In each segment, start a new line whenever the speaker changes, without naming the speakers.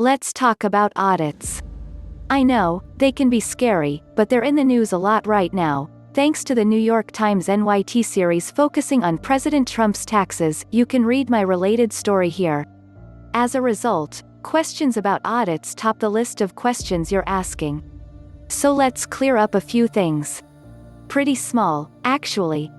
Let's talk about audits. I know, they can be scary, but they're in the news a lot right now. Thanks to the New York Times NYT series focusing on President Trump's taxes, you can read my related story here. As a result, questions about audits top the list of questions you're asking. So let's clear up a few things. Pretty small, actually.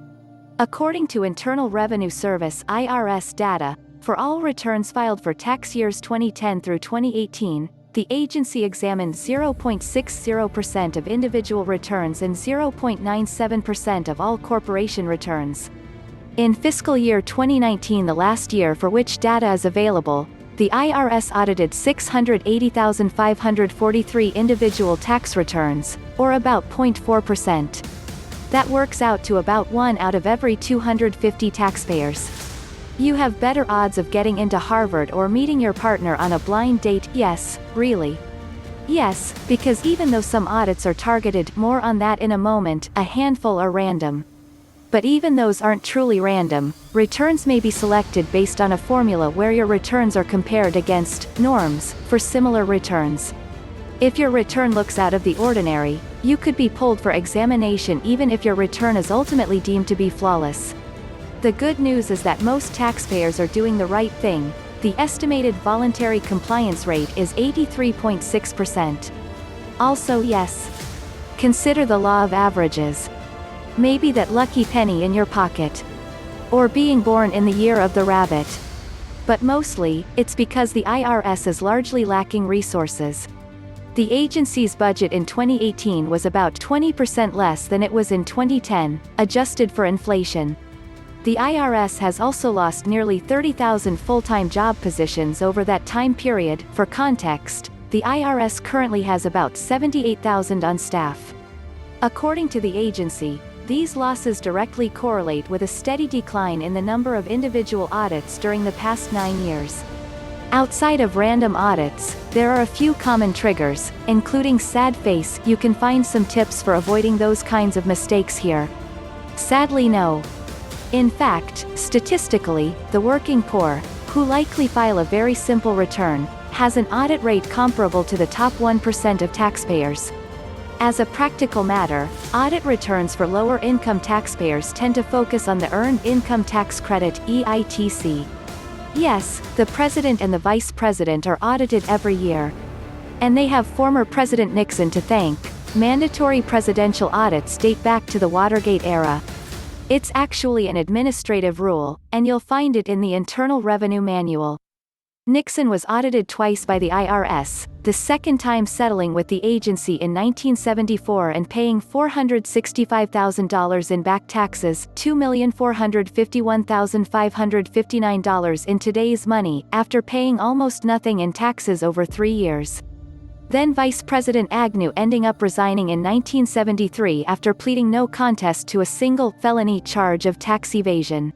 According to Internal Revenue Service (IRS) data, for all returns filed for tax years 2010 through 2018, the agency examined 0.60% of individual returns and 0.97% of all corporation returns. In fiscal year 2019, the last year for which data is available, the IRS audited 680,543 individual tax returns, or about 0.4%. That works out to about 1 out of every 250 taxpayers. You have better odds of getting into Harvard or meeting your partner on a blind date. Yes, really. Yes, because even though some audits are targeted, more on that in a moment, a handful are random. But even those aren't truly random. Returns may be selected based on a formula where your returns are compared against norms for similar returns. If your return looks out of the ordinary, you could be pulled for examination even if your return is ultimately deemed to be flawless. The good news is that most taxpayers are doing the right thing. The estimated voluntary compliance rate is 83.6%. Also, yes. Consider the law of averages. Maybe that lucky penny in your pocket. Or being born in the year of the rabbit. But mostly, it's because the IRS is largely lacking resources. The agency's budget in 2018 was about 20% less than it was in 2010, adjusted for inflation. The IRS has also lost nearly 30,000 full-time job positions over that time period. For context, the IRS currently has about 78,000 on staff. According to the agency, these losses directly correlate with a steady decline in the number of individual audits during the past 9 years. Outside of random audits, there are a few common triggers, including sad face. You can find some tips for avoiding those kinds of mistakes here. Sadly, no. In fact, statistically, the working poor, who likely file a very simple return, has an audit rate comparable to the top 1% of taxpayers. As a practical matter, audit returns for lower-income taxpayers tend to focus on the Earned Income Tax Credit (EITC). Yes, the President and the Vice President are audited every year. And they have former President Nixon to thank. Mandatory presidential audits date back to the Watergate era. It's actually an administrative rule, and you'll find it in the Internal Revenue Manual. Nixon was audited twice by the IRS, the second time settling with the agency in 1974 and paying $465,000 in back taxes, $2,451,559 in today's money, after paying almost nothing in taxes over 3 years. Then Vice President Agnew ending up resigning in 1973 after pleading no contest to a single felony charge of tax evasion.